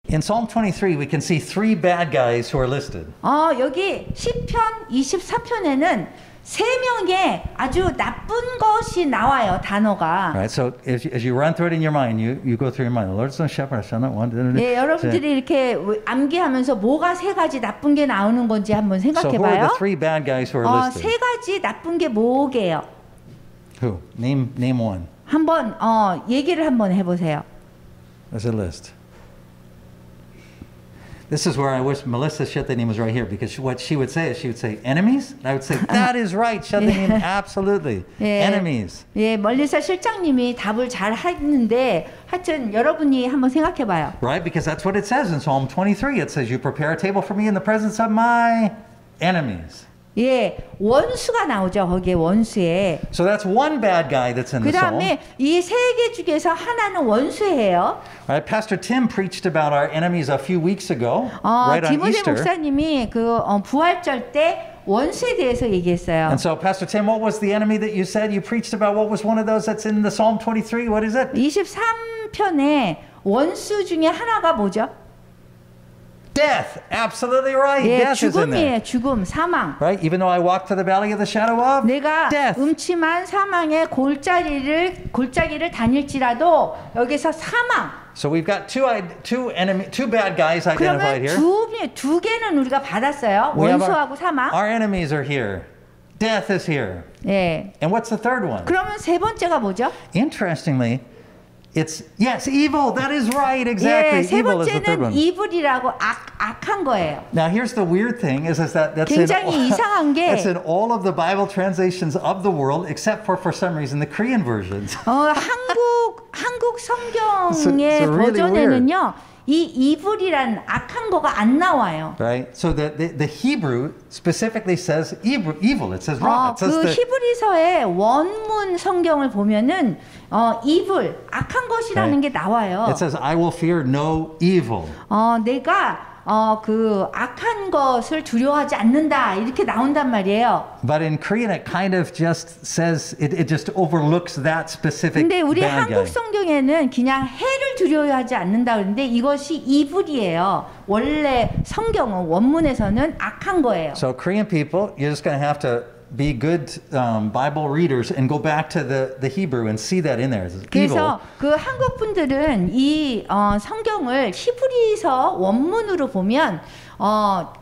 In Psalm 23, we can see three bad guys who are listed. 여기 시편 24편에는 세 명의 아주 나쁜 것이 나와요, 단어가. Right. So as you run through it in your mind, you go through your mind. The Lord is my shepherd; I shall not want. 네, 여러분들이 이렇게 암기하면서 뭐가 세 가지 나쁜 게 나오는 건지 한번 So who are 생각해봐요. the three bad guys who are listed? 세 가지 나쁜 게 뭐게요? Who? Name one. 한번 얘기를 한번 해보세요. There's a list. This is where I wish Melissa Shethanim was right here, because what she would say is she would say enemies, and I would say that is right, Shethanim, absolutely. Enemies. 예, 멀리서 실장님이 답을 잘 했는데 하여튼 여러분이 한번 생각해봐요. Right, because that's what it says in Psalm 23. It says, "You prepare a table for me in the presence of my enemies." 예, 원수가 나오죠. 거기에 원수에. So that's one bad guy that's in the psalm. 그다음에 이 세 개 중에서 하나는 원수예요. Right, Pastor Tim preached about our enemies a few weeks ago, right on 디모데 Easter. 목사님이 그 부활절 때 원수에 대해서 얘기했어요. And so, Pastor Tim, what was the enemy that you said you preached about? What was one of those that's in the Psalm 23? What is it? 23편에 원수 중에 하나가 뭐죠? Death. Absolutely right. 예, Death is in there. 죽음이에요. 죽음, 사망. Right? Even though I walk through the valley of the shadow of 내가 death. 음침한 사망의 골짜기를 다닐지라도 여기서 사망. So we've got two bad guys identified 그러면 here. 두 개는 우리가 받았어요. We have 원수하고 사망. our enemies are here. Death is here. 예. And what's the third one? 그러면 세 번째가 뭐죠? Interestingly, it's evil. That is right. Exactly. 예, 세 Evil is the third 번째는 one. 이불이라고 악한 거예요. Now here's the weird thing is that's 굉장히 이상한 게 it's in all of the Bible translations of the world except for some reason the Korean versions. 한국 성경의 It's really 버전에는요. 이 이불이란 악한 거가 안 나와요. Right? So the Hebrew specifically says evil. It says wrong. It says 그 히브리서의 원문 성경을 보면은 이불, 악한 것이라는 게 나와요. It says I will fear no evil. 내가 그 악한 것을 두려워하지 않는다 이렇게 나온단 말이에요. But in Korean it kind of just says it just overlooks that specific 근데 우리 bad guy. 한국 성경에는 그냥 해를 두려워하지 않는다 그러는데 이것이 이불이에요. 원래 성경은 원문에서는 악한 거예요. So Korean people, you're just going to have to be good Bible readers and go back to the Hebrew and see that in there. It's evil. 그래서 그 한국 분들은 이 성경을 히브리서 원문으로 보면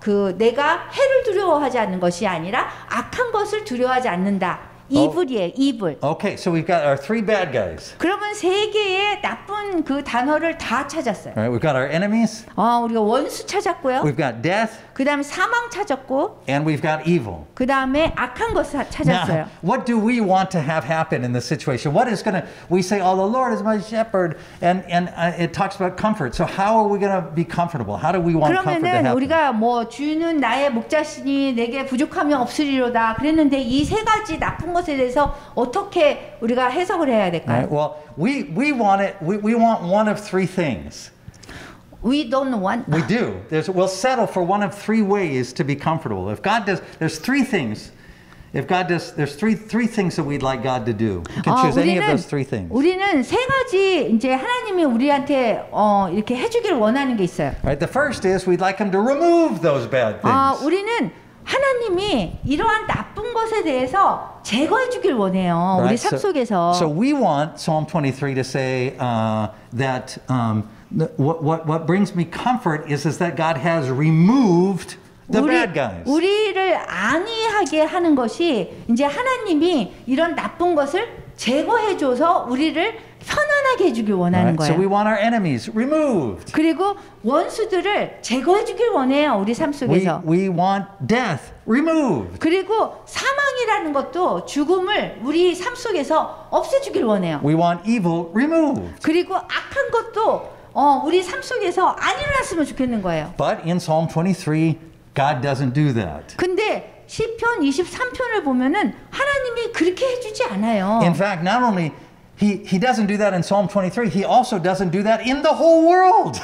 그 내가 해를 두려워하지 않는 것이 아니라 악한 것을 두려워하지 않는다. 이불이에요, 이불. Okay, so we've got our three bad guys. 그러면 세 개의 나쁜 그 단어를 다 찾았어요. Right, we've got our enemies. 우리가 원수 찾았고요. We've got death. 그다음에 사망 찾았고. And we've got evil. 그다음에 악한 것을 찾았어요. Now, what do we want to have happen in this situation? What is going to, we say, oh, the Lord is my shepherd, and it talks about comfort. So how are we going to be comfortable? How do we want comfort to 그러면은 happen? 우리가 뭐 주는 나의 목자시니 내게 부족함이 없으리로다 그랬는데 이 세 가지 나쁜 것에 대해서 어떻게 우리가 해석을 해야 될까요? Right, well, we want it. We want one of three things. We don't want. We do. We'll settle for one of three ways to be comfortable. If God does, there's three things. If God does, there's three things that we'd like God to do. You can choose any of those three things. 우리는 세 가지 이제 하나님이 우리한테 이렇게 해주기를 원하는 게 있어요. Right. The first is we'd like Him to remove those bad things. 우리는 하나님이 이러한 나쁜 것에 대해서 제거해 주길 원해요. 우리 삶 속에서. So we want Psalm 23 to say that what brings me comfort is that God has removed the bad guys. 우리를 안위하게 하는 것이 이제 하나님이 이런 나쁜 것을 제거해 줘서 우리를 편안하게 해주길 원하는 거예요. So we want our enemies removed. 그리고 원수들을 제거해 주길 원해요. 우리 삶 속에서. We want death removed. 그리고 사망이라는 것도 죽음을 우리 삶 속에서 없애주길 원해요. We want evil removed. 그리고 악한 것도 우리 삶 속에서 안 일어났으면 좋겠는 거예요. But in Psalm 23, God doesn't do that. 근데 시편 23편을 보면은 하나님이 그렇게 해주지 않아요. In fact, not only He doesn't do that in Psalm 23, He also doesn't do that in the whole world.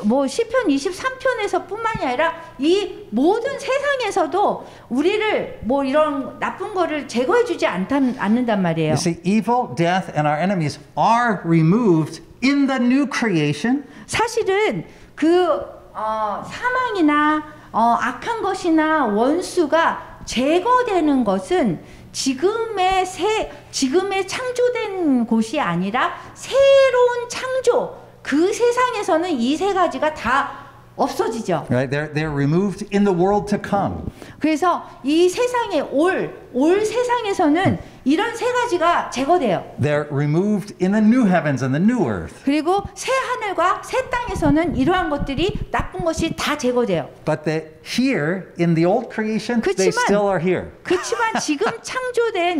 뭐 시편 23편에서뿐만이 아니라 이 모든 세상에서도 우리를 뭐 이런 나쁜 거를 제거해주지 않는단 말이에요. You see, evil, death, and our enemies are removed in the new creation. 사실은 사망이나 악한 것이나 원수가 제거되는 것은 지금의 창조된 곳이 아니라 새로운 창조, 그 세상에서는 이 세 가지가 다 없어지죠. Right? They're removed in the world to come. 그래서 이 세상에 올 세상에서는 이런 세 가지가 제거돼요. They're removed in the new heavens and the new earth. 그리고 새 하늘과 새 땅에서는 이러한 것들이 나쁜 것이 다 제거돼요. But here in the old creation, they still are here. 그렇지만 지금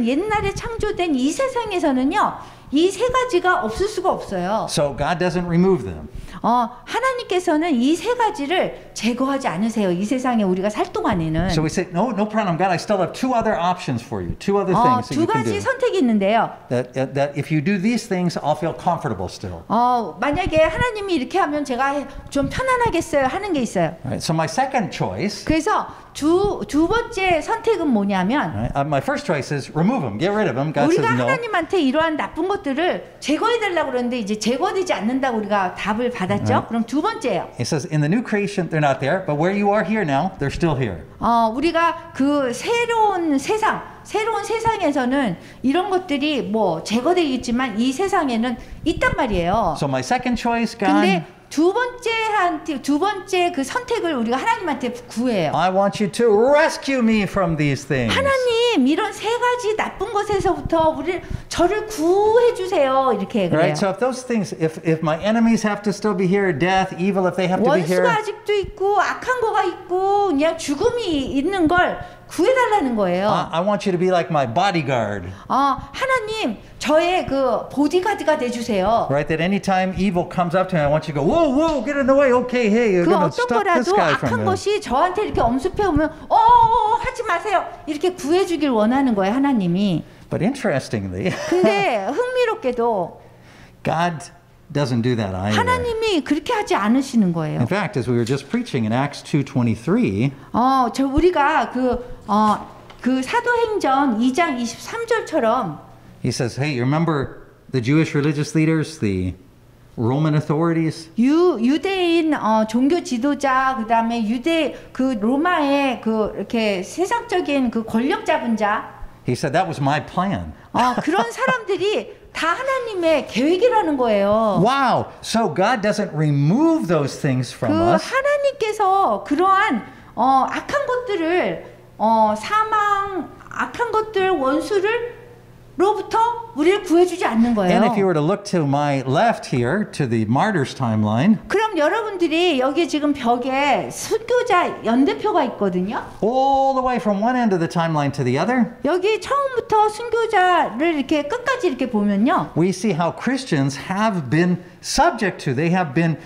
옛날에 창조된 이 세상에서는요, 이 세 가지가 없을 수가 없어요. So God doesn't remove them. 하나님께서는 이 세 가지를 제거하지 않으세요. 이 세상에 우리가 살 동안에는. So we say, no problem, God. I still have two other options for you. Two other things that 두 you can 가지 do. 선택이 있는데요. That if you do these things, I'll feel comfortable still. 만약에 하나님이 이렇게 하면 제가 좀 편안하겠어요 하는 게 있어요. Right, so my second choice. 그래서 두 번째 선택은 뭐냐면, Right, my first choice is remove them, get rid of them. God 우리가 says no. 하나님한테 이러한 나쁜 것들을 제거해 달라고 그러는데 이제 제거되지 않는다고 우리가 답을 받았죠. 그럼 두 번째예요. It says in the new creation they're not there, but where you are here now, they're still here. 우리가 그 새로운 세상에서는 이런 것들이 뭐 제거되겠지만 이 세상에는 있단 말이에요. So my second choice, God. 근데 두 번째 그 선택을 우리가 하나님한테 구해요. I want you to rescue me from these things. 하나님, 이런 세 가지 나쁜 것에서부터 저를 구해 주세요. 이렇게 그래요. Right. So if those things, if my enemies have to still be here, death, evil, if they have to be here. 원수가 아직도 있고 악한 거가 있고 그냥 죽음이 있는 걸 구해달라는 거예요. I want you to be like my bodyguard. 하나님, 저의 그 보디가드가 돼주세요. Right, that anytime evil comes up to me, I want you to go, whoa, get in the way. Okay, hey, you're going to stop this guy from 악한 it. 것이 저한테 이렇게 엄습해 오면, 하지 마세요. 이렇게 구해주길 원하는 거예요, 하나님이. But interestingly, 근데 흥미롭게도 God doesn't do that either. 하나님이 그렇게 하지 않으시는 거예요. In fact, as we were just preaching in Acts 2:23, 우리가 그 사도행전 2장 23절처럼 he says, hey, you remember the Jewish religious leaders, the Roman authorities? 유대인 종교 지도자, 그다음에 그 로마의 그 이렇게 세상적인 그 권력 잡은 자. He said that was my plan. 그런 사람들이 다 하나님의 계획이라는 거예요. Wow. So God doesn't remove those things from us. 하나님께서 그러한 악한 것들을 사망, 악한 것들, 원수로부터 우리를 구해주지 않는 거예요. And if you were to look to my left here, to the martyrs timeline, 그럼 여러분들이 여기 지금 벽에 순교자 연대표가 있거든요. all the way from one end of the timeline to the other, 여기 처음부터 순교자를 이렇게 끝까지 이렇게 보면요. we see how Christians have been subject to, they have been,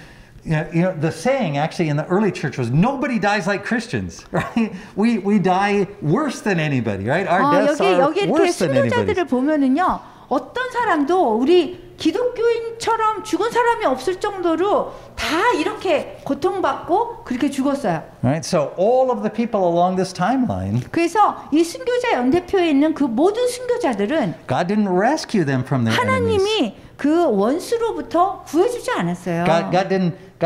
the saying actually in the early church was nobody dies like Christians, right? We die worse than anybody, right? Our deaths are 여기 이렇게 worse than anybody's. 순교자들을 보면은요. 어떤 사람도 우리 기독교인처럼 죽은 사람이 없을 정도로 다 이렇게 고통받고 그렇게 죽었어요. Right? So all of the people along this timeline, 그래서 이 순교자 연대표에 있는 그 모든 순교자들은 God didn't rescue them from their enemies. 하나님이 그 원수로부터 구해주지 않았어요. God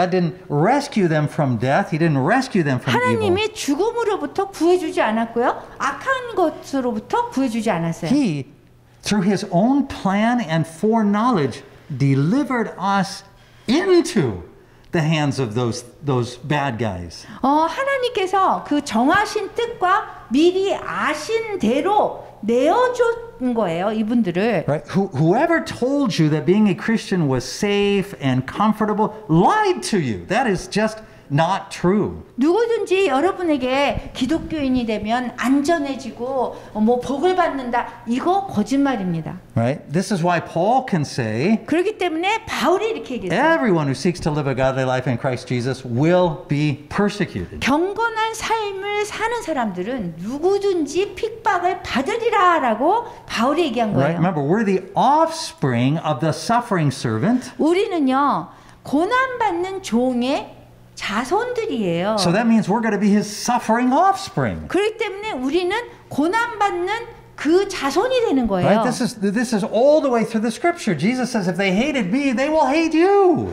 didn't rescue them from death. He didn't rescue them from evil. 하나님이 죽음으로부터 구해주지 않았고요. 악한 것으로부터 구해주지 않았어요. He, through his own plan and foreknowledge, delivered us into the hands of those bad guys. 하나님께서 그 정하신 뜻과 미리 아신 대로 내어준 거예요, 이분들을. Right? Whoever told you that being a Christian was safe and comfortable lied to you. That is just not true. 누구든지 여러분에게 기독교인이 되면 안전해지고 뭐 복을 받는다. 이거 거짓말입니다. Right? This is why Paul can say, 그렇기 때문에 바울이 이렇게 얘기했어요. everyone who seeks to live a godly life in Christ Jesus will be persecuted. 경건한 삶을 사는 사람들은 누구든지 핍박을 받으리라라고 바울이 얘기한 Right? 거예요. Remember, we're the offspring of the suffering servant. 우리는요. 고난받는 종의 자손들이에요. So that means we're going to be his suffering offspring. 그렇기 때문에 우리는 고난받는 그 자손이 되는 거예요. Right? This is all the way through the scripture. Jesus says if they hated me, they will hate you.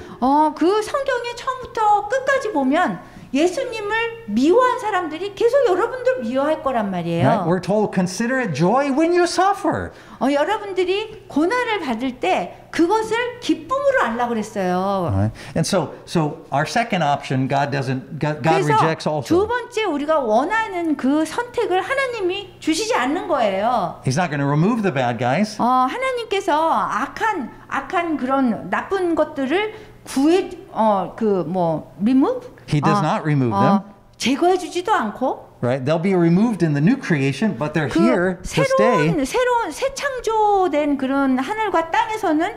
그 성경의 처음부터 끝까지 보면 예수님을 미워한 사람들이 계속 여러분들 미워할 거란 말이에요. Right? We're told consider it joy when you suffer. 여러분들이 고난을 받을 때 그것을 기쁨으로 알라 그랬어요. Right? And so our second option, God rejects 그래서 also. 두 번째 우리가 원하는 그 선택을 하나님이 주시지 않는 거예요. He's not going to remove the bad guys. 하나님께서 악한 그런 나쁜 것들을 remove? He does not remove them. 제거해 주지도 않고. Right? They'll be removed in the new creation, but they're here to stay. 새로운 새 창조된 그런 하늘과 땅에서는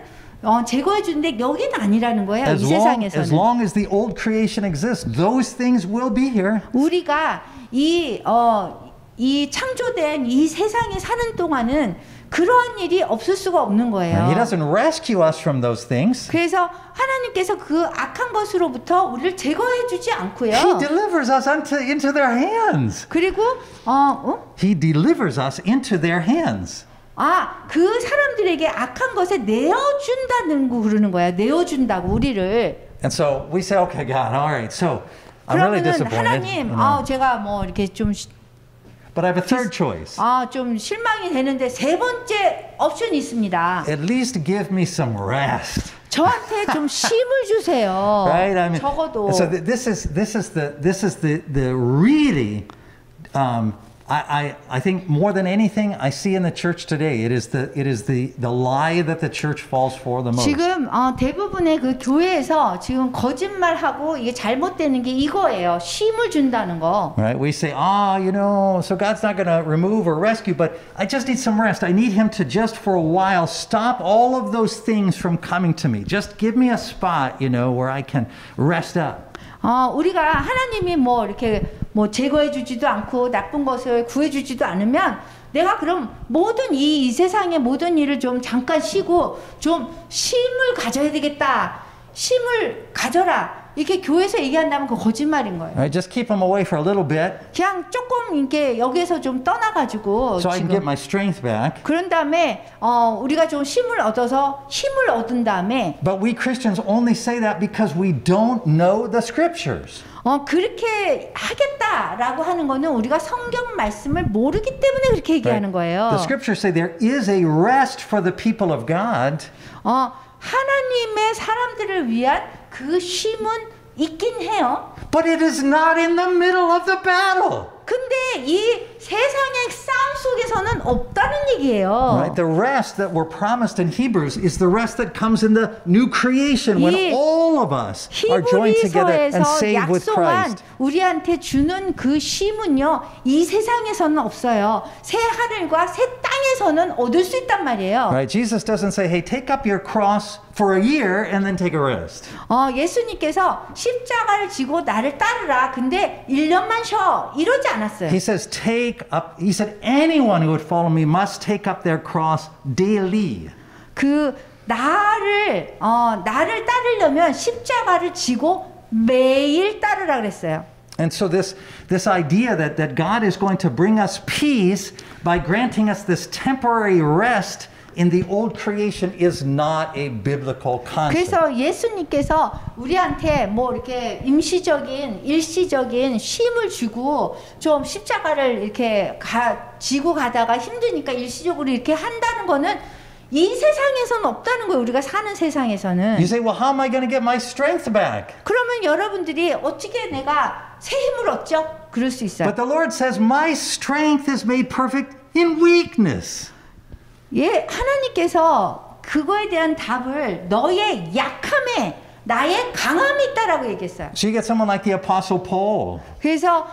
제거해 주는데 여기는 아니라는 거예요. 이 세상에서는. As long as the old creation exists, those things will be here. 우리가 이 창조된 이 세상에 사는 동안은 그러한 일이 없을 수가 없는 거예요. He doesn't rescue us from those things. 그래서 하나님께서 그 악한 것으로부터 우리를 제거해 주지 않고요. He delivers us into their hands. 그리고 He delivers us into their hands. 그 사람들에게 악한 것에 내어준다는 거 그러는 거야. 내어준다고 우리를. And so we say, okay, God, all right. So I'm really 그러면은 disappointed. 하나님, 제가 뭐 이렇게 좀 But I have a third choice. 좀 실망이 되는데 세 번째 옵션이 있습니다. At least give me some rest. 저한테 좀 쉼을 주세요. Right? I mean, 적어도. so this is the really I think more than anything I see in the church today, it is the lie that the church falls for the most. 지금 대부분의 그 교회에서 지금 거짓말하고 이게 잘못되는 게 이거예요. 쉼을 준다는 거. Right? We say, so God's not going to remove or rescue, but I just need some rest. I need him to just for a while stop all of those things from coming to me. Just give me a spot, where I can rest up. 우리가 하나님이 이렇게 제거해 주지도 않고 나쁜 것을 구해 주지도 않으면 내가 그럼 모든 이 세상의 모든 일을 좀 잠깐 쉬고 좀 쉼을 가져야 되겠다. 쉼을 가져라. 이렇게 교회에서 얘기한다면 그 거짓말인 거예요. Right, just keep them away for a little bit. 그냥 조금 이렇게 여기에서 좀 떠나가지고 so I can get my strength back. 그런 다음에 우리가 좀 힘을 얻어서 힘을 얻은 다음에. But we Christians only say that because we don't know the scriptures. 그렇게 하겠다라고 하는 거는 우리가 성경 말씀을 모르기 때문에 그렇게 얘기하는 거예요. The scriptures say there is a rest for the people of God. 하나님의 사람들을 위한 그 쉼은 있긴 해요. But it is not in the middle of the battle. 근데 이 세상의 싸움 속에서는 없다는 얘기예요. Right? The rest that were promised in Hebrews is the rest that comes in the new creation when all of us are joined together and saved with Christ. 우리한테 주는 그 쉼은요, 이 세상에서는 없어요. 새 하늘과 새 땅에서는 얻을 수 있단 말이에요. Right? Jesus doesn't say, "Hey, take up your cross for a year and then take a rest." 예수님께서 십자가를 지고 나를 따르라. 근데 1년만 쉬어. 이러지 않았어요. He says, he said, anyone who would follow me must take up their cross daily. 나를 따르려면 십자가를 지고 매일 따르라 그랬어요. And so this idea that God is going to bring us peace by granting us this temporary rest in the old creation is not a biblical concept. 그래서 예수님께서 우리한테 이렇게 일시적인 쉼을 주고 좀 십자가를 이렇게 지고 가다가 힘드니까 일시적으로 이렇게 한다는 거는 이 세상에서는 없다는 거예요. 우리가 사는 세상에서는. You say, well, how am I going to get my strength back? 그러면 여러분들이 어떻게 내가 새 힘을 얻죠? 그럴 수 있어요. But the Lord says, my strength is made perfect in weakness. 하나님께서 그거에 대한 답을 너의 약함에 나의 강함이 있다라고 얘기했어요. So you get someone like the Apostle Paul. 그래서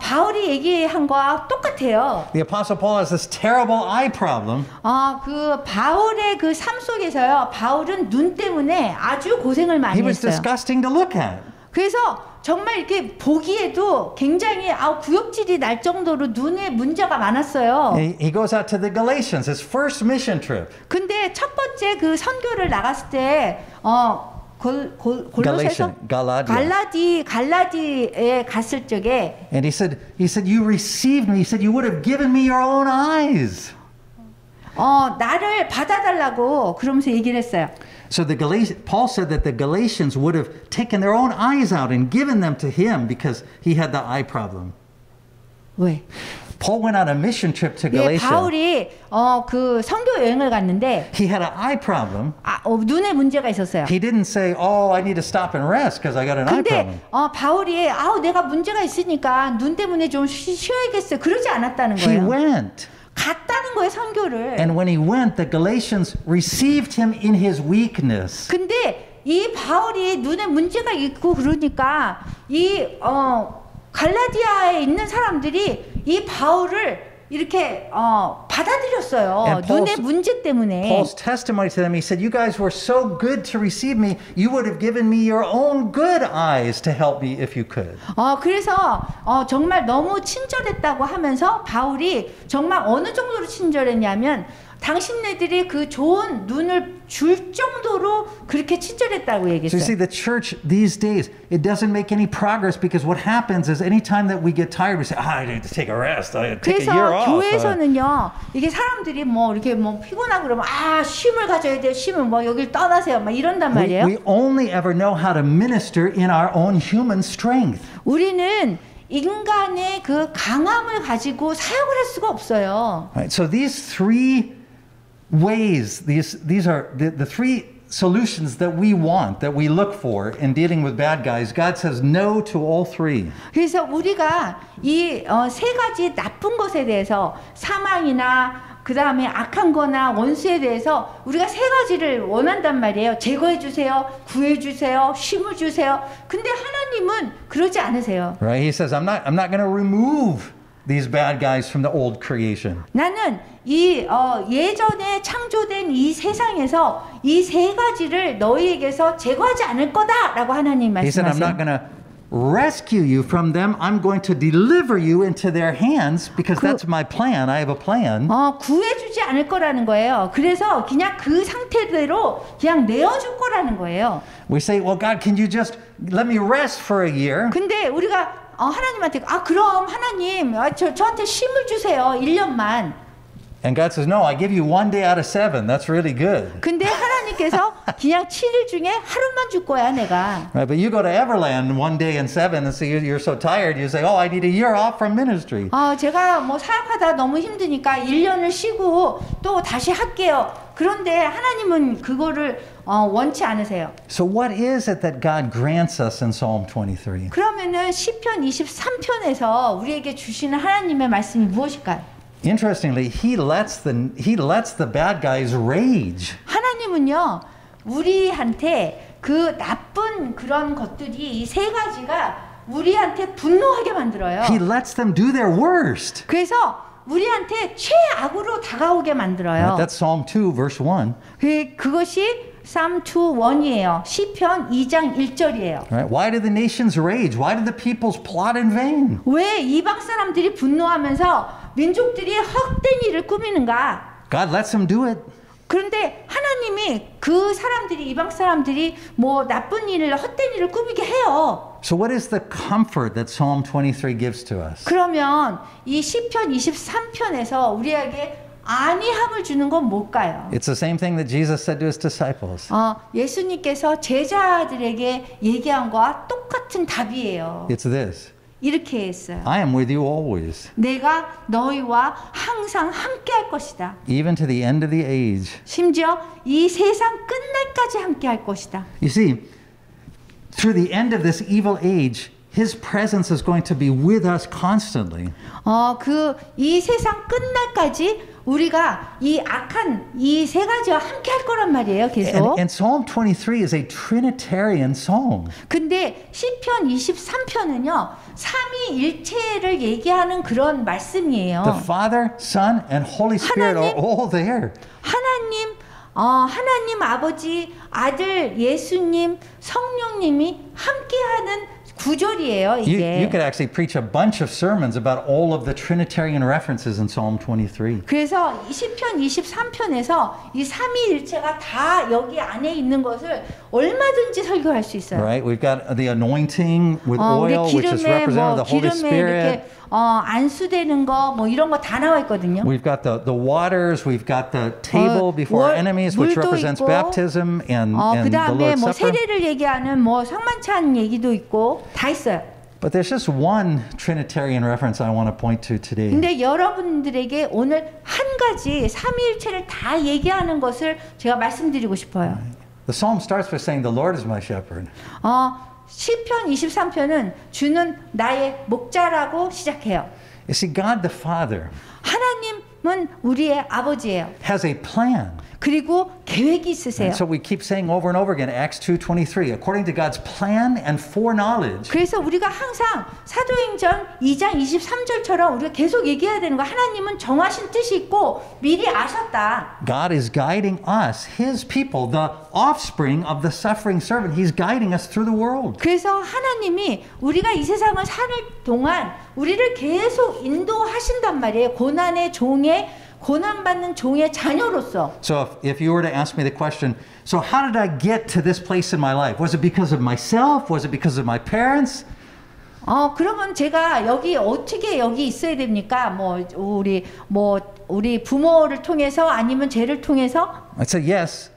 바울이 얘기한 거와 똑같아요. The Apostle Paul has this terrible eye problem. 그 바울의 그 삶 속에서요. 바울은 눈 때문에 아주 고생을 많이 He was 했어요. disgusting to look at. 그래서 정말 이렇게 보기에도 굉장히 구역질이 날 정도로 눈에 문제가 많았어요. He goes out to the Galatians, his first mission trip. 근데 첫 번째 그 선교를 나갔을 때 골로새서 갈라디에 갔을 적에 And he said, you received me. He said, you would have given me your own eyes. 나를 받아달라고 그러면서 얘기를 했어요. So Paul said that the Galatians would have taken their own eyes out and given them to him because he had the eye problem. 왜? Paul went on a mission trip to Galatia. 바울이 그 선교 여행을 갔는데 He had an eye problem. 눈에 문제가 있었어요. He didn't say, "Oh, I need to stop and rest because I got an eye problem." 근데 바울이 내가 문제가 있으니까 눈 때문에 좀 쉬어야겠어요. 그러지 않았다는 He 거예요. went. 갔다는 거예요, 선교를. And when he went, the Galatians received him in his weakness. 근데 이 바울이 눈에 문제가 있고 그러니까 이 갈라디아에 있는 사람들이 이 바울을 이렇게 받아들였어요. 눈의 문제 때문에. Paul's testimony to them, he said, "You guys were so good to receive me. You would have given me your own good eyes to help me if you could." 그래서 정말 너무 친절했다고 하면서 바울이 정말 어느 정도로 친절했냐면 당신네들이 그 좋은 눈을 줄 정도로 그렇게 친절했다고 얘기했어요. So you see, the church these days, it doesn't make any progress because what happens is anytime that we get tired, we say, I need to take a rest. I take a year 그래서 off. 교회에서는요, 이게 사람들이 이렇게 피곤하고 그러면 쉼을 가져야 돼요. 쉼을 여길 떠나세요. 막 이런단 말이에요. We only ever know how to minister in our own human strength. 우리는 인간의 그 강함을 가지고 사역을 할 수가 없어요. Right, so these three ways, these are the three solutions that we want, that we look for in dealing with bad guys. God says no to all three. 그래서 우리가 이 세 가지 나쁜 것에 대해서 사망이나 그 다음에 악한 거나 원수에 대해서 우리가 세 가지를 원한단 말이에요. 제거해 주세요. 구해 주세요. 쉼을 주세요. 근데 하나님은 그러지 않으세요. Right? He says, I'm not going to remove these bad guys from the old creation. 나는 이 예전에 창조된 이 세상에서 이 세 가지를 너희에게서 제거하지 않을 거다라고 하나님 He said, I'm not 말씀하세요. going to rescue you from them. I'm going to deliver you into their hands because that's my plan. I have a plan. 구해주지 않을 거라는 거예요. 그래서 그냥 그 상태대로 그냥 내어줄 거라는 거예요. We say, well, God, can you just let me rest for a year? 근데 우리가 하나님한테 그럼 하나님 저한테 쉼을 주세요. 1년만. And God says, no, I give you 1 day out of 7. That's really good. 근데 하나님께서 그냥 7일 중에 하루만 줄 거야, 내가. Right, but you go to Everland 1 day in 7 and so you're so tired, you say, oh, I need a year off from ministry. 제가 사역하다 너무 힘드니까 1년을 쉬고 또 다시 할게요. 그런데 하나님은 그거를 원치 않으세요. So what is it that God grants us in Psalm 23? 그러면은 시편 23편에서 우리에게 주시는 하나님의 말씀이 무엇일까요? Interestingly, he lets the bad guys rage. 하나님은요, 우리한테 그 나쁜 그런 것들이 이 세 가지가 우리한테 분노하게 만들어요. He lets them do their worst. 그래서 우리한테 최악으로 다가오게 만들어요. That's Psalm 2, verse 1. 그것이 Psalm 2:1이에요. 시편 2장 1절이에요. Right? Why do the nations rage? Why do the peoples plot in vain? 왜 이방 사람들이 분노하면서 민족들이 헛된 일을 꾸미는가? God lets them do it. 그런데 하나님이 그 사람들이 이방 사람들이 나쁜 일을 헛된 일을 꾸미게 해요. So what is the comfort that Psalm 23 gives to us? 그러면 이 시편 23편에서 우리에게 안위함을 주는 건 뭘까요? It's the same thing that Jesus said to his disciples. 예수님께서 제자들에게 얘기한 거와 똑같은 답이에요. It's this. 이렇게 했어요. I am with you always, 내가 너희와 항상 함께 할 것이다. even to the end of the age. 심지어 이 세상 끝날까지 함께 할 것이다. You see, through the end of this evil age, His presence is going to be with us constantly. 이 세상 끝날까지 우리가 이 악한 이 세 가지와 함께 할 거란 말이에요, 계속. And Psalm 23 is a Trinitarian psalm. 근데 시편 23편은요, 삼위일체를 얘기하는 그런 말씀이에요. The Father, Son, and Holy Spirit are all there. 하나님 아버지, 아들 예수님, 성령님이 함께하는 구절이에요, You 이게. could actually preach a bunch of sermons about all of the Trinitarian references in Psalm 23. 그래서 시편 23편에서 이 삼위일체가 다 여기 안에 있는 것을 얼마든지 설교할 수 있어요. Right? We've got the anointing with 우리 oil, which is 기름에 representative 뭐 of the Holy 기름에 Spirit. 이렇게 안수되는 거 뭐 이런 거 다 나와 있거든요. We've got the waters, we've got the table before our enemies, which 물도 represents 있고, baptism and the 그다음에 Lord's 뭐 Supper. 세례를 얘기하는 뭐 성만찬 얘기도 있고 다 있어요. But there's just one Trinitarian reference I want to point to today. 근데 여러분들에게 오늘 한 가지 삼위일체를 다 얘기하는 것을 제가 말씀드리고 싶어요. The psalm starts by saying, "The Lord is my shepherd." 시편 23편은 주는 나의 목자라고 시작해요. You see, God the Father 하나님은 우리의 아버지예요. has a plan. 그리고 계획이 있으세요. And so we keep saying over and over again, Acts 2:23, according to God's plan and foreknowledge. 그래서 우리가 항상 사도행전 2장 23절처럼 우리가 계속 얘기해야 되는 거 하나님은 정하신 뜻이 있고 미리 아셨다. God is guiding us, His people, the offspring of the suffering servant. He's guiding us through the world. 그래서 하나님이 우리가 이 세상을 살 동안 우리를 계속 인도하신단 말이에요. 고난받는 종의 자녀로서. So if you were to ask me the question, so how did I get to this place in my life? Was it because of myself? Was it because of my parents? 그러면 제가 여기 어떻게 여기 있어야 됩니까? 우리 부모를 통해서 아니면 죄를 통해서? I'd say yes,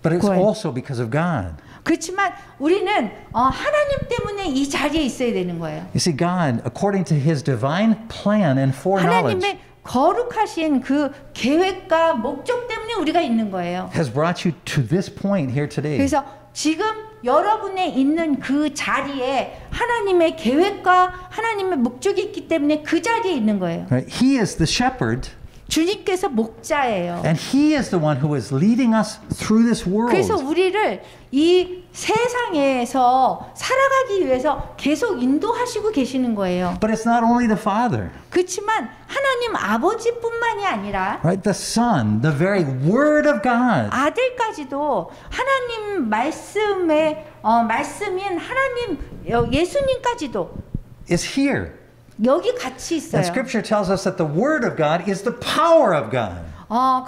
but it's Go ahead. also because of God. 그렇지만 우리는 하나님 때문에 이 자리에 있어야 되는 거예요. You see, God, according to His divine plan and foreknowledge, 하나님의 거룩하신 그 계획과 목적 때문에 우리가 있는 거예요. has brought you to this point here today. 그래서 지금 여러분의 있는 그 자리에 하나님의 계획과 하나님의 목적이 있기 때문에 그 자리에 있는 거예요. Right? He is the shepherd, 주님께서 목자예요. and He is the one who is leading us through this world. 그래서 우리를 이 세상에서 살아가기 위해서 계속 인도하시고 계시는 거예요. But it's not only the Father. 그렇지만 하나님 아버지뿐만이 아니라 Right? The Son, the very Word of God. 아들까지도 하나님 말씀의 말씀인 하나님 예수님까지도 is here. 여기 같이 있어요. And Scripture tells us that the Word of God is the power of God.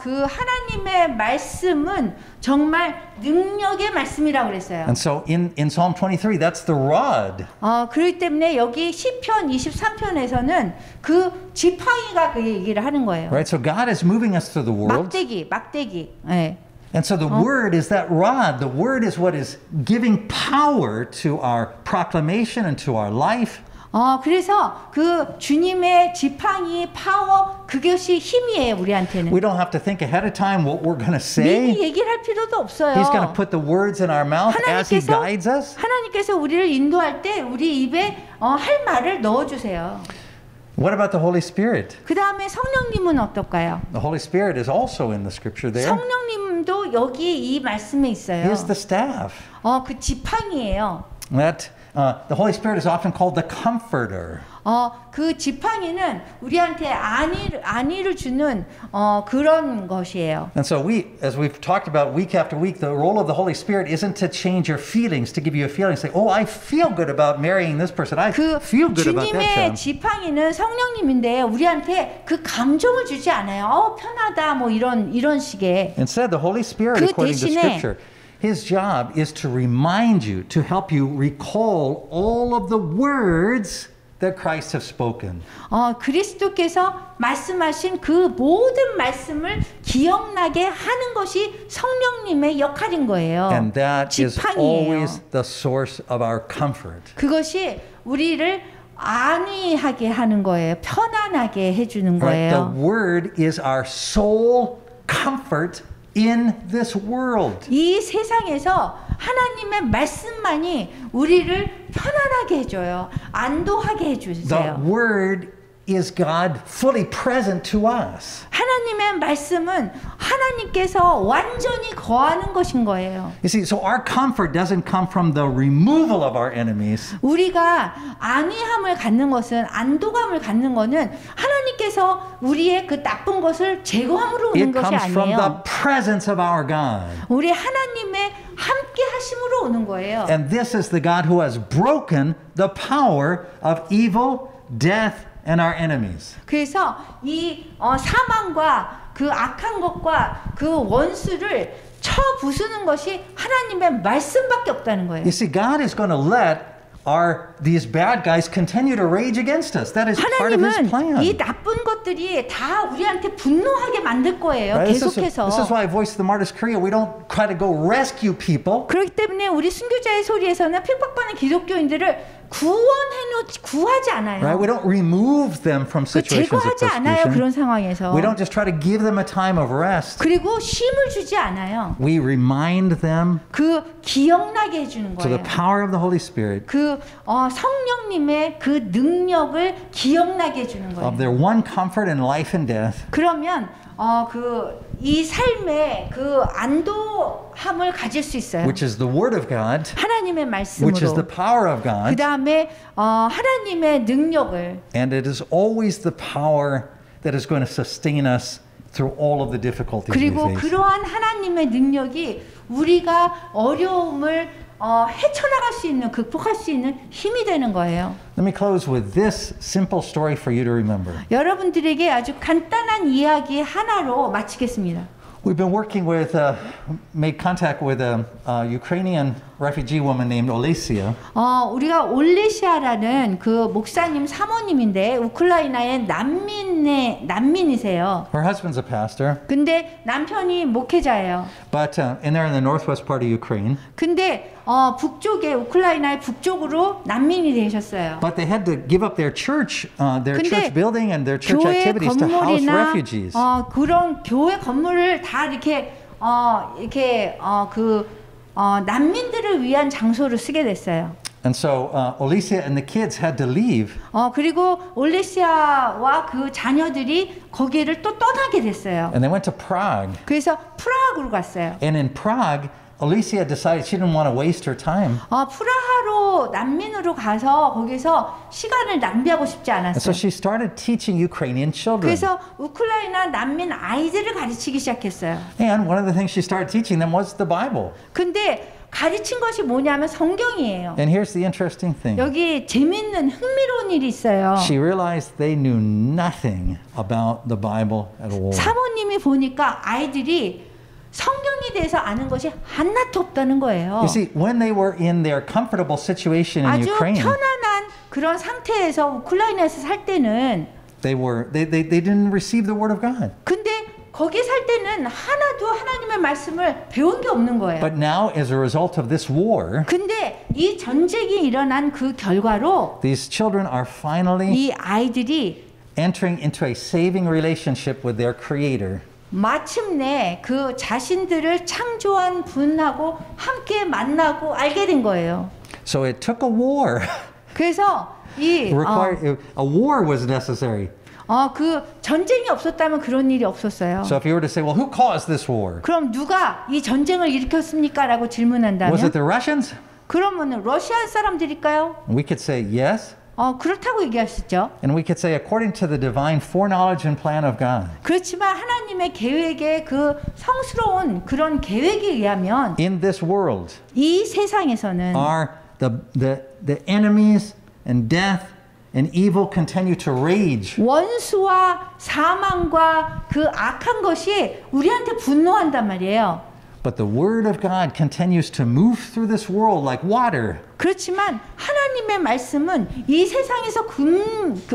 그 하나님의 말씀은 정말 능력의 말씀이라고 그랬어요. And so in Psalm 23, that's the rod. 그렇기 때문에 여기 시편 23편에서는 그 지팡이가 그 얘기를 하는 거예요. Right? So God is moving us through the world. 막대기. 네. And so the Word is that rod. The Word is what is giving power to our proclamation and to our life. 그래서 그 주님의 지팡이 파워 그것이 힘이에요 우리한테는. We don't have to think ahead of time what we're going to 미리 say. 얘기를 할 필요도 없어요. He's going to put the words in our mouth as He guides us. 하나님께서 우리를 인도할 때 우리 입에 할 말을 넣어주세요. What about the Holy Spirit? 그 다음에 성령님은 어떨까요? The Holy Spirit is also in the Scripture there. 성령님도 여기 이 말씀에 있어요. He is the staff. 그 지팡이예요. That the Holy Spirit is often called the Comforter. 그 지팡이는 우리한테 안위를 주는 그런 것이에요. And so as we've talked about week after week, the role of the Holy Spirit isn't to change your feelings, to give you a feeling, say, oh, I feel good about marrying this person. I feel good about that 주님의 job. 지팡이는 성령님인데 우리한테 그 감정을 주지 않아요. 편하다 뭐 이런 식의. Instead, the Holy Spirit, 그 according to 대신에 Scripture, His job is to remind you, to help you recall all of the words that Christ has spoken. 그리스도께서 말씀하신 그 모든 말씀을 기억나게 하는 것이 성령님의 역할인 거예요. And that is 지팡이예요. always the source of our comfort. 그것이 우리를 안위하게 하는 거예요. 편안하게 해주는 Right? The 거예요. Word is our sole comfort in this world. 이 세상에서 하나님의 말씀만이 우리를 편안하게 해줘요. 안도하게 The 해주세요. Word is God fully present to us. 하나님의 말씀은 하나님께서 완전히 거하는 것인 거예요. You see, so our comfort doesn't come from the removal of our enemies. 우리가 안위함을 갖는 것은, 안도감을 갖는 것은 하나님께서 우리의 그 나쁜 것을 제거함으로 오는 It 것이 comes from the 아니에요. presence of our God. 우리 하나님의 함께 하심으로 오는 거예요. And this is the God who has broken the power of evil, death, and our enemies. 그래서 이 사망과 그 악한 것과 그 원수를 쳐 부수는 것이 하나님의 말씀밖에 없다는 거예요. You see, God is going to let these bad guys continue to rage against us. That is part of His plan. 하나님은 이 나쁜 것들이 다 우리한테 분노하게 만들 거예요. Right? 계속해서. This is why Voice of the Martyrs Korea, we don't try to go rescue people. 그렇기 때문에 우리 순교자의 소리에서는 핍박받는 기독교인들을 구하지 않아요. Right? We don't remove them from situations of 제거하지 않아요. 그런 persecution. 상황에서. We don't just try to give them a time of rest. 그리고 쉼을 주지 않아요. We remind them 그 기억나게 해주는 to the 거예요. power of the Holy Spirit 그 성령님의 그 능력을 기억나게 해주는 거예요. of their one comfort in life and death. 그러면 이 삶에 그 안도함을 가질 수 있어요. Which is the Word of God, 하나님의 which is the 말씀으로. power of 그 God, 다음에 하나님의 능력을. and it is always the power that is going to sustain us through all of the difficulties we 그리고 face. 그러한 하나님의 능력이 우리가 어려움을 헤쳐나갈 수 있는, 극복할 수 있는 힘이 되는 거예요. Let me close with this simple story for you to remember. 여러분들에게 아주 간단한 이야기 하나로 마치겠습니다. We've been working with, made contact with a Ukrainian refugee woman named Olesia. 우리가 올레시아라는 그 목사님 사모님인데 우크라이나의 난민이세요. Her husband's a pastor, 근데 남편이 목회자예요. but and they're in the northwest part of Ukraine. 근데 북쪽에 우크라이나의 북쪽으로 난민이 되셨어요. But they had to give up their church 근데 church building and their church 교회 activities to house 건물이나 refugees. 그런 교회 건물을 다 난민들을 위한 장소로 쓰게 됐어요. And so Olesia and the kids had to leave. 그리고 올레시아와 그 자녀들이 거기를 또 떠나게 됐어요. And they went to Prague. 그래서 프라하로 갔어요. And in Prague, Olesia decided she didn't want to waste her time. 프라하로 난민으로 가서 거기서 시간을 낭비하고 싶지 And so 않았어요. she started teaching Ukrainian children. 그래서 우크라이나 난민 아이들을 가르치기 시작했어요. And one of the things she started teaching them was the Bible. 근데 가르친 것이 뭐냐면 성경이에요. And here's the interesting thing. 여기 재밌는 흥미로운 일이 있어요. She realized they knew nothing about the Bible at all. 사모님이 보니까 아이들이 성경에 대해서 아는 것이 하나도 없다는 거예요. You see, when they were in their comfortable situation in 아주 Ukraine, 편안한 그런 상태에서 우크라이나에서 살 때는 they didn't receive the word of God. 근데 거기 살 때는 하나도 하나님의 말씀을 배운 게 없는 거예요. But now, as a result of this war, 근데 이 전쟁이 일어난 그 결과로 these children are finally 이 아이들이 entering into a saving relationship with their Creator. 마침내 그 자신들을 창조한 분하고 함께 만나고 알게 된 거예요. So it took a war. 그래서 이 A war was necessary. 그 전쟁이 없었다면 그런 일이 없었어요. So if you were to say, well, who caused this war? 그럼 누가 이 전쟁을 일으켰습니까?라고 Was it 질문한다면 the Russians? 그러면 러시아 사람들일까요? We could say yes. 그렇다고 얘기할 수 있죠. And we could say according to the divine foreknowledge and plan of God. 그렇지만 하나님의 계획의 그 성스러운 그런 계획에 의하면 In this world 이 세상에서는 are the enemies and death and evil continue to rage. 원수와 사망과 그 악한 것이 우리한테 분노한단 말이에요. But the word of God continues to move through this world like water. 그렇지만 하나님의 말씀은 이 세상에서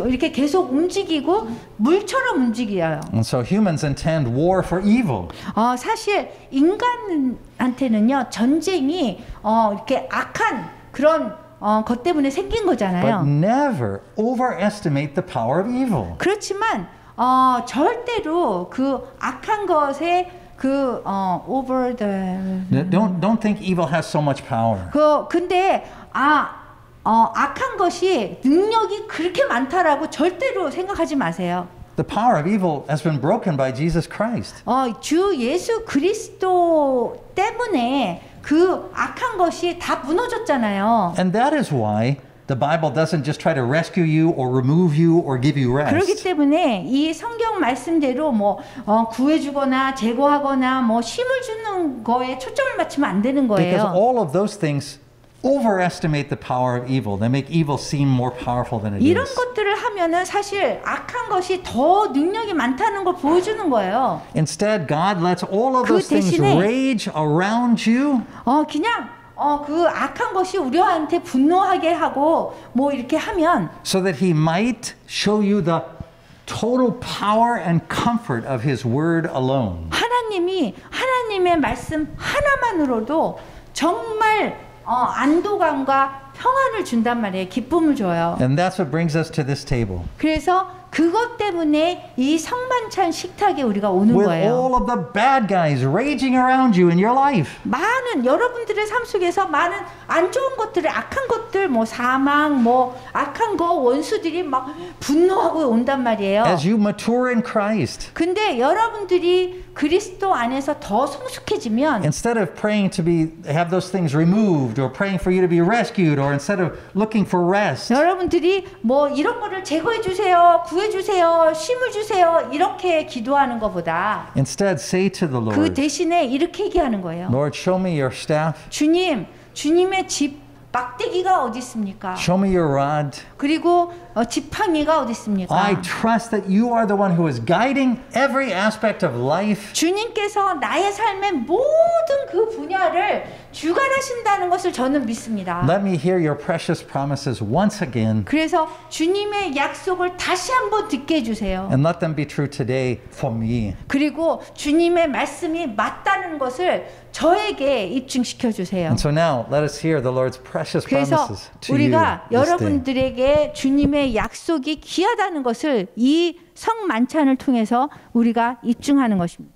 이렇게 계속 움직이고 물처럼 움직여요. And so humans intend war for evil. 사실 인간한테는요 전쟁이 이렇게 악한 그런 것 때문에 생긴 거잖아요. But never overestimate the power of evil. 그렇지만 절대로 그 악한 것에 over the Don't think evil has so much power. 근데 악한 것이 능력이 그렇게 많다라고 절대로 생각하지 마세요. The power of evil has been broken by Jesus Christ. 주 예수 그리스도 때문에 그 악한 것이 다 무너졌잖아요. And that is why the Bible doesn't just try to rescue you or remove you or give you 그렇기 rest. 때문에 이 성경 말씀대로 뭐 구해주거나 제거하거나 뭐 힘을 주는 거에 초점을 맞추면 안 되는 Because 거예요. all of those things overestimate the power of evil. They make evil seem more powerful than it 이런 is. 것들을 하면은 사실 악한 것이 더 능력이 많다는 걸 보여주는 거예요. Instead, God lets all of 그 those things 대신에 rage around you 그냥 그 악한 것이 우리한테 분노하게 하고 뭐 이렇게 하면 so that He might show you the total power and comfort of His word alone. 하나님이 하나님의 말씀 하나만으로도 정말 안도감과 평안을 준단 말이에요. 기쁨을 줘요. And that's what brings us to this table. 그래서 그것 때문에 이 성만찬 식탁에 우리가 오는 With 거예요. all of the bad guys raging around you in your life. 많은 여러분들의 삶 속에서 많은 안 좋은 것들을 악한 것들 뭐 사망 뭐 악한 거 원수들이 막 분노하고 온단 말이에요. As you mature in Christ, 근데 여러분들이 그리스도 안에서 더 성숙해지면 instead of praying to have those things removed or praying for you to be rescued or instead of looking for rest, 여러분들이 뭐 이런 거를 제거해 주세요, 구해 주세요, 쉼을 주세요 이렇게 기도하는 것보다 instead say to the 그 Lord, 대신에 이렇게 얘기하는 거예요. Lord, show me your staff, 주님의 집 막대기가 어디 있습니까? show me your rod. 그리고 지팡이가 어디 있습니까? I trust that you are the one who is guiding every aspect of life. 주님께서 나의 삶의 모든 그 분야를 주관하신다는 것을 저는 믿습니다. Let me hear your precious promises once again 그래서 주님의 약속을 다시 한번 듣게 해주세요. and let them be true today for me. 그리고 주님의 말씀이 맞다는 것을 저에게 입증시켜 주세요. And so now let us hear the Lord's precious 그래서 promises to you 우리가 this day. 여러분들에게 주님의 약속이 귀하다는 것을 이 성만찬을 통해서 우리가 입증하는 것입니다.